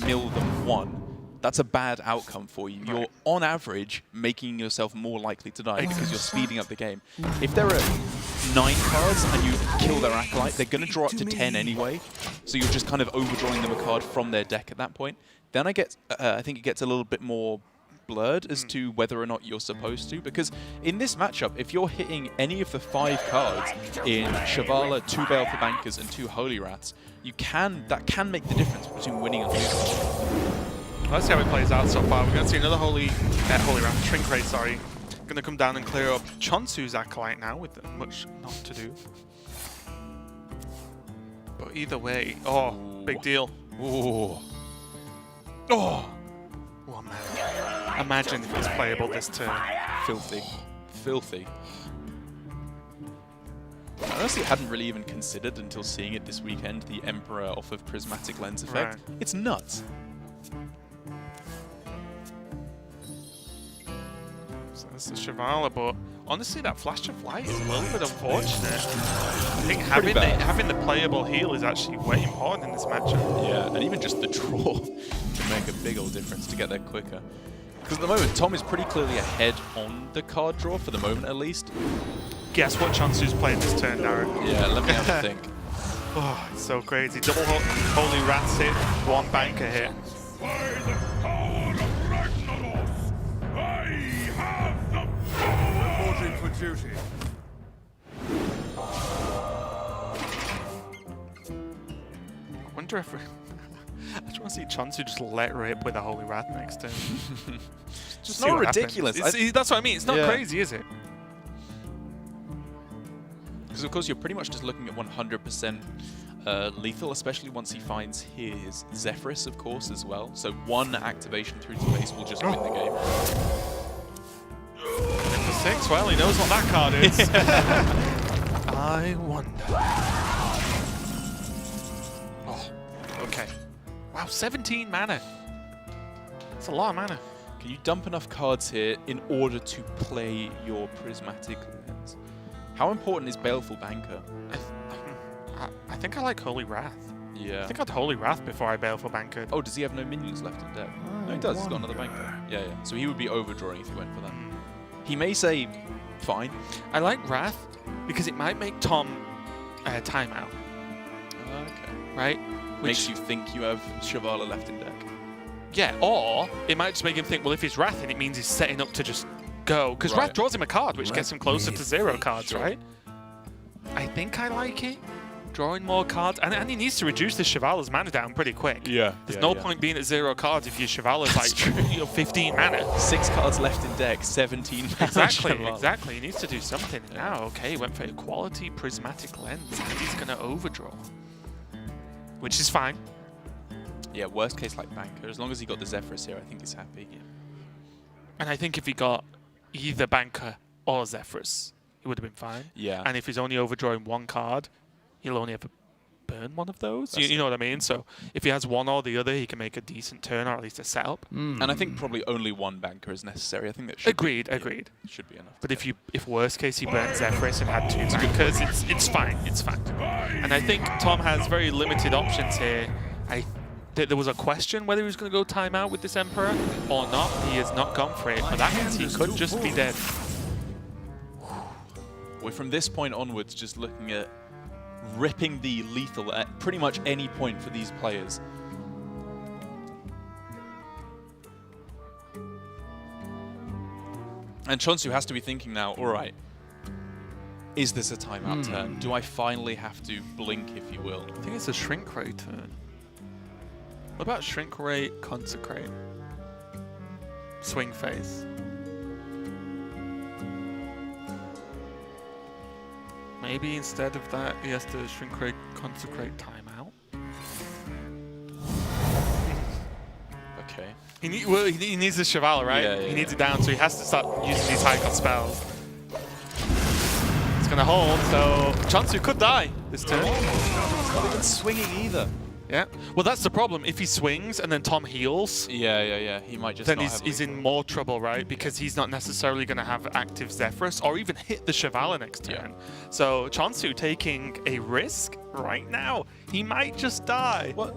mill them 1. That's a bad outcome for you. You're, on average, making yourself more likely to die because you're speeding up the game. If there are 9 cards and you kill their Acolyte, they're going to draw up to 10 anyway. So you're just kind of overdrawing them a card from their deck at that point. Then I think it gets a little bit more blurred as to whether or not you're supposed to, because in this matchup, if you're hitting any of the 5 cards in Shivala, 2 Baleful Bankers, and 2 Holy Wraths, that can make the difference between winning and losing. Let's see how it plays out so far. We're going to see another Holy Wrath, Shrink Ray, sorry. Going to come down and clear up che0nsu's Acolyte now with much not to do. But either way, big deal. Ooh. Oh, man. Imagine if it's playable this turn. Filthy. Filthy. I honestly hadn't really even considered until seeing it this weekend, the Emperor off of Prismatic Lens effect. Right. It's nuts. So this is Shivala, but honestly that Flash of Light is a little bit unfortunate. I think having the playable heal is actually way important in this matchup. Yeah, and even just the draw can make a big old difference to get there quicker. Because at the moment, Tom is pretty clearly ahead on the card draw, for the moment at least. Guess what che0nsu's playing this turn, Darren? Yeah, let me have a think. Oh, it's so crazy. Double Holy Wraths hit, 1 Banker hit. Reporting for duty. I wonder if I just want to see che0nsu just let rip with a Holy Wrath next turn. Just not ridiculous. That's what I mean. It's not crazy, is it? Because of course you're pretty much just looking at 100% lethal, especially once he finds his Zephyrus, of course, as well. So 1 activation through to base will just win the game. For 6, well, he knows what that card is. I wonder. Oh, okay. Wow, 17 mana. That's a lot of mana. Can you dump enough cards here in order to play your Prismatic Lens? How important is Baleful Banker? I think I like Holy Wrath. Yeah. I think I'd Holy Wrath before I Baleful Banker. Oh, does he have no minions left in deck? No, he does. He's got another Banker. Yeah, yeah. So he would be overdrawing if he went for that. He may say, fine. I like Wrath because it might make Tom timeout. Okay. Right? Makes you think you have Shivala left in deck. Yeah, or it might just make him think, well, if he's Wrathing, it means he's setting up to just go. Because Wrath draws him a card, which gets him closer to 0 cards, right? I think I like it. Drawing more cards. And he needs to reduce the Shivala's mana down pretty quick. Yeah. There's no point being at 0 cards if your Shivala's like 15 mana. 6 cards left in deck, 17 mana. Exactly. He needs to do something. Now, okay, he went for a quality Prismatic Lens, and he's going to overdraw. Which is fine. Yeah, worst case like Banker. As long as he got the Zephyrus here, I think he's happy. Yeah. And I think if he got either Banker or Zephyrus, he would have been fine. Yeah. And if he's only overdrawing 1 card, he'll only ever burn 1 of those. You know what I mean? So if he has one or the other, he can make a decent turn, or at least a setup. And I think probably only 1 Banker is necessary. I think that should agreed. Should be enough. But if worst case he burnt Zephyrus and had 2 Bankers, it's fine. It's fine. And I think Tom has very limited options here. There was a question whether he was going to go timeout with this Emperor or not. He has not gone for it, but that means he could just be dead. We're from this point onwards just looking at ripping the lethal at pretty much any point for these players. And che0nsu has to be thinking now, all right, is this a timeout turn? Do I finally have to blink, if you will? I think it's a Shrink Ray turn. What about Shrink Ray, Consecrate? Swing Phase. Maybe instead of that, he has to Shrink Ray, Consecrate, timeout. Okay. He needs the Shivala, right? Yeah, he needs it down, so he has to start using these high cost spells. It's gonna hold, so che0nsu could die this turn. not even swinging either. Yeah. Well, that's the problem. If he swings and then Tom heals, Yeah. He might just then not have he's in lethal. more trouble, right? Because he's not necessarily going to have active Zephyrus or even hit the Shivala next turn. So che0nsu taking a risk right now. He might just die. What?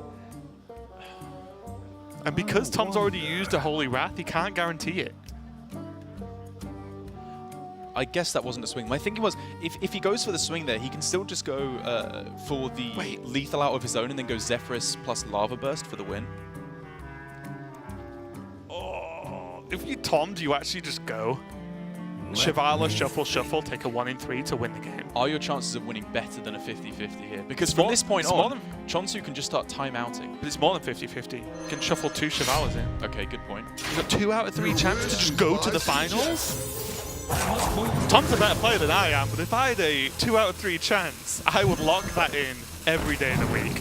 And because Tom's already used a Holy Wrath, he can't guarantee it. I guess that wasn't a swing. My thinking was, if he goes for the swing there, he can still just go for the lethal out of his own and then go Zephyrus plus Lava Burst for the win. Oh, if you Tom, do you actually just go Shivala, shuffle, take a 1 in 3 to win the game? Are your chances of winning better than a 50-50 here? Because from this point on, che0nsu can just start timeouting. But it's more than 50-50. You can shuffle 2 Shivalas in. Okay, good point. You've got 2 out of 3 chances to just go to the finals? Tom's a better player than I am, but if I had a 2 out of 3 chance, I would lock that in every day of the week.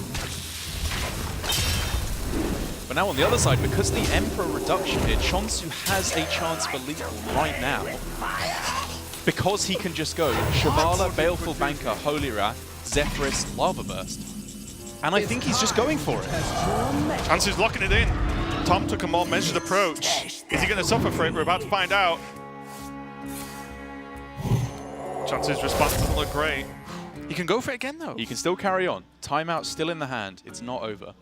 But now on the other side, because the Emperor reduction here, che0nsu has a chance for lethal right now. Because he can just go Shivala, Baleful Banker, Holy Wrath, Zephyrus, Lava Burst. And I think he's just going for it. che0nsu's locking it in. Tom took a more measured approach. Is he going to suffer for it? We're about to find out. che0nsu's response doesn't look great. He can go for it again, though. He can still carry on. Timeout still in the hand. It's not over.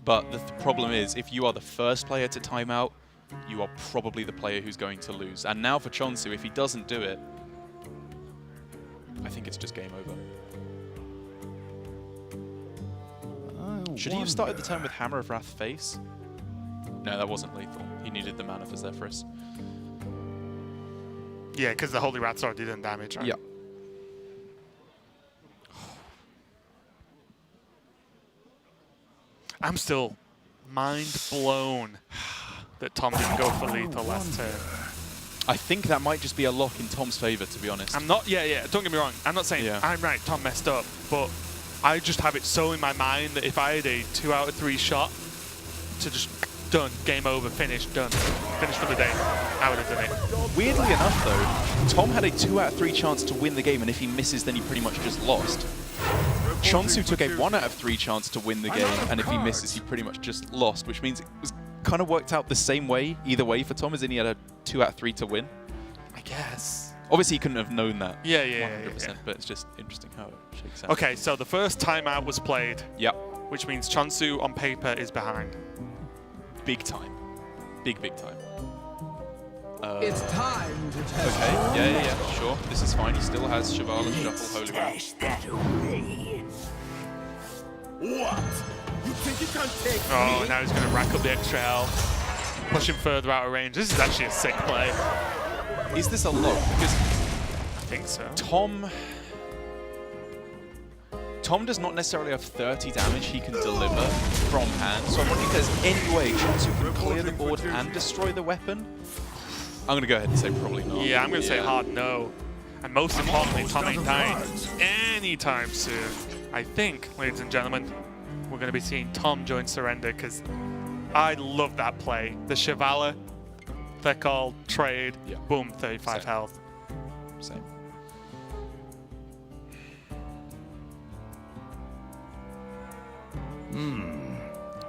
But the problem is, if you are the first player to timeout, you are probably the player who's going to lose. And now for che0nsu, if he doesn't do it, I think it's just game over. Should he have started the turn with Hammer of Wrath face? No, that wasn't lethal. He needed the mana for Zephyrus. Yeah, because the Holy Wrath's already done damage, right? Yeah. I'm still mind blown that Tom didn't go for lethal last turn. I think that might just be a lock in Tom's favor, to be honest. I'm not, don't get me wrong. I'm not saying I'm right, Tom messed up, but I just have it so in my mind that if I had a 2 out of 3 shot to just done, game over, finished, done, finished for the day, I would have done it. Weirdly enough, though, Tom had a 2 out of 3 chance to win the game, and if he misses, then he pretty much just lost. che0nsu took a 1 out of 3 chance to win the game, and if he misses, he pretty much just lost, which means it was kind of worked out the same way, either way for Tom, as in he had a 2 out of 3 to win. I guess. Obviously, he couldn't have known that. 100%, Yeah. but it's just interesting how it shakes out. Okay, so the first timeout was played. Yep. Which means che0nsu on paper is behind. Big time. Big time. It's time to test. Okay, yeah, sure. This is fine. He still has Shivala, Shuffle, Holy Wrath. Stash that away. What? You think you can take Oh, me? now he's going to rack up the extra health, push him further out of range. This is actually a sick play. Is this a lock? Because I think so. Tom does not necessarily have 30 damage he can deliver from hand, so I'm wondering if there's any way che0nsu can clear the board and destroy the weapon. I'm going to go ahead and say probably not. Yeah, I'm going to say hard no. And most importantly, Tom ain't dying anytime soon. I think, ladies and gentlemen, we're going to be seeing Tom join Surrender because I love that play. The Shivala, Thekal, trade, boom, 35 Same. health. Same.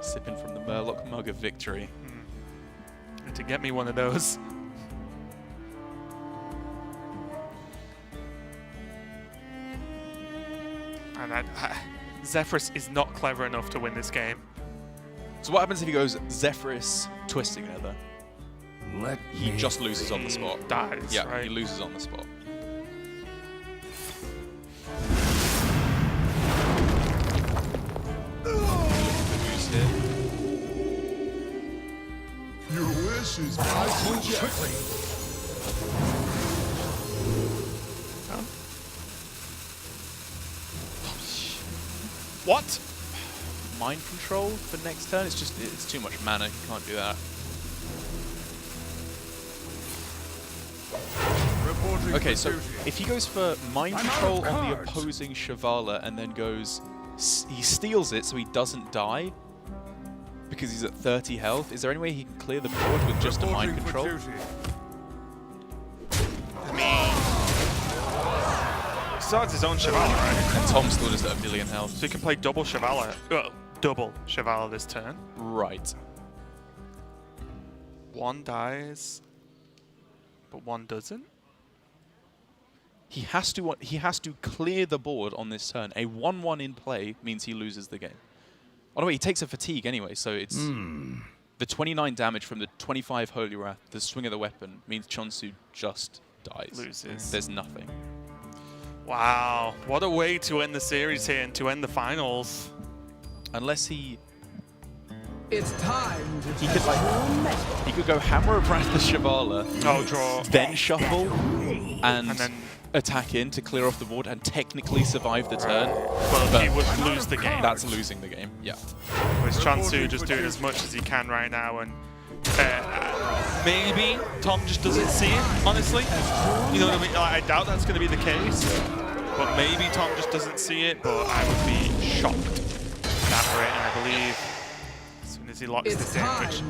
Sipping from the Murloc mug of victory. And to get me one of those. And Zephyrus is not clever enough to win this game. So what happens if he goes Zephyrus Twisting Nether? He me just loses on the spot. Dies, Yeah, right? he loses on the spot. Your wish is my suggestion. What? Mind control for next turn? It's too much mana. You can't do that. Okay, so if he goes for mind control on the opposing Shivala and then goes, he steals it so he doesn't die because he's at 30 health. Is there any way he can clear the board with just a mind control? still has his own Chevala, right? And Tom still just at 1 million health. So he can play double Chevala. Well, double Chevala this turn. Right. One dies, but one doesn't. He has to clear the board on this turn. A 1-1 in play means he loses the game. Oh, no, wait, he takes a fatigue anyway, so it's the 29 damage from the 25 Holy Wrath, the swing of the weapon, means che0nsu just dies. Loses. There's nothing. Wow, what a way to end the series here and to end the finals. Unless he... It's time to He could, like, he could go Hammer of Wrath the Chevala, Draw. then shuffle, and then attack in to clear off the board and technically survive the turn. But he would lose the game. That's losing the game, yeah. With che0nsu just doing as much as he can right now, and maybe Tom just doesn't see it, honestly. You know what I mean? I doubt that's going to be the case, but maybe Tom just doesn't see it, but I would be shocked at that rate, and I believe as soon as he locks this in, which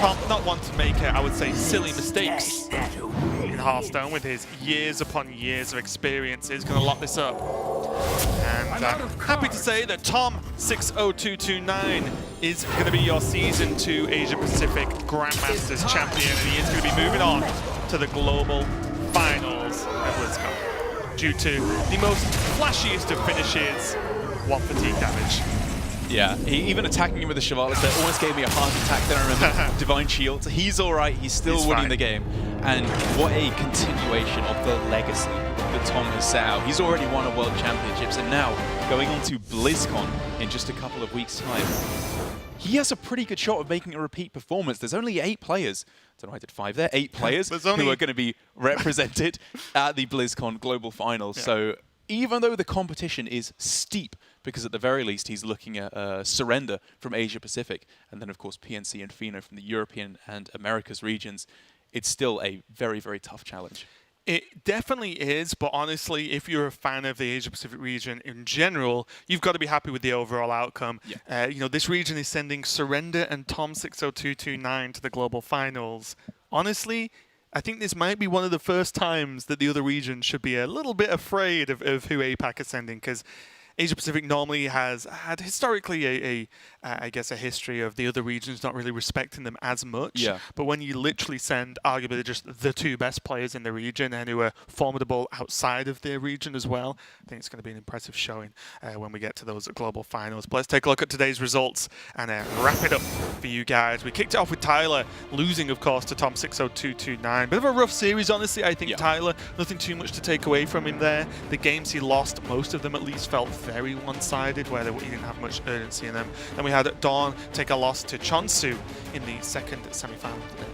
Tom, not one to make, I would say, silly mistakes in Hearthstone with his years upon years of experience, is going to lock this up. And I'm happy to say that tom60229 is going to be your Season 2 Asia-Pacific Grandmasters champion, and he is going to be moving on to the global finals at BlizzCon due to the most flashiest of finishes, 1 fatigue damage. Yeah, even attacking him with the Chevalas there almost gave me a heart attack. Then I remember Divine Shield. He's all right. He's still winning the game. And what a continuation of the legacy that Tom has set out. He's already won a World Championships, and now going on to BlizzCon in just a couple of weeks' time. He has a pretty good shot of making a repeat performance. There's only 8 players. I don't know, I did 5 there. 8 players who are going to be represented at the BlizzCon Global Finals. Yeah. So even though the competition is steep, because at the very least he's looking at Surrender from Asia-Pacific, and then of course PNC and Fino from the European and Americas regions, it's still a very, very tough challenge. It definitely is, but honestly, if you're a fan of the Asia-Pacific region in general, you've got to be happy with the overall outcome. Yeah. You know, this region is sending Surrender and tom60229 to the global finals. Honestly, I think this might be one of the first times that the other regions should be a little bit afraid of who APAC is sending, because Asia-Pacific normally has had historically I guess a history of the other regions not really respecting them as much. Yeah. But when you literally send arguably just the 2 best players in the region and who are formidable outside of their region as well, I think it's going to be an impressive showing when we get to those global finals. But let's take a look at today's results and wrap it up for you guys. We kicked it off with Tyler losing, of course, to tom60229. Bit of a rough series, honestly. I think Tyler, nothing too much to take away from him there. The games he lost, most of them at least, felt very one-sided, where he didn't have much urgency in them. Then we had Dawn take a loss to che0nsu in the second semi-final today.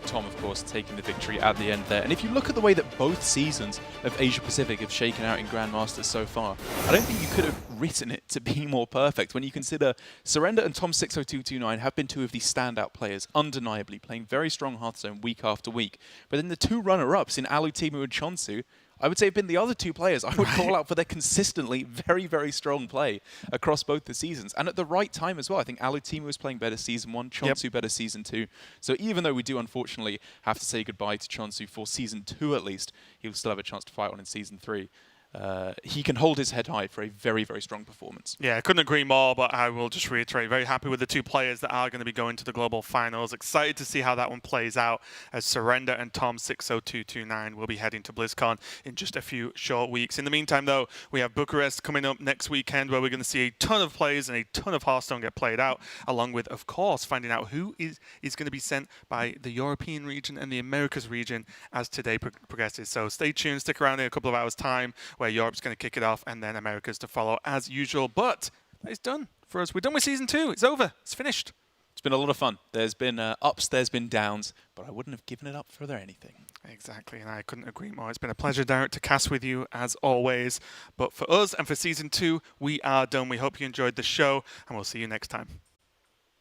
Tom, of course, taking the victory at the end there. And if you look at the way that both seasons of Asia-Pacific have shaken out in Grandmasters so far, I don't think you could have written it to be more perfect. When you consider Surrender and tom60229 have been 2 of the standout players, undeniably, playing very strong Hearthstone week after week. But then the 2 runner-ups in Alutimu and che0nsu, I would say have been the other 2 players I would call out for their consistently very, very strong play across both the seasons. And at the right time as well. I think Alutimu was playing better Season 1, che0nsu better Season 2. So even though we do unfortunately have to say goodbye to che0nsu for Season 2 at least, he'll still have a chance to fight on in Season 3. He can hold his head high for a very, very strong performance. Yeah, I couldn't agree more, but I will just reiterate, very happy with the 2 players that are going to be going to the global finals. Excited to see how that one plays out, as Surrender and tom60229 will be heading to BlizzCon in just a few short weeks. In the meantime, though, we have Bucharest coming up next weekend, where we're going to see a ton of players and a ton of Hearthstone get played out, along with, of course, finding out who is going to be sent by the European region and the Americas region as today progresses. So stay tuned, stick around in a couple of hours' time, where Europe's going to kick it off and then America's to follow as usual. But it's done for us. We're done with Season 2. It's over. It's finished. It's been a lot of fun. There's been ups, there's been downs, but I wouldn't have given it up for anything. Exactly, and I couldn't agree more. It's been a pleasure, Derek, to cast with you as always. But for us and for Season 2, we are done. We hope you enjoyed the show, and we'll see you next time.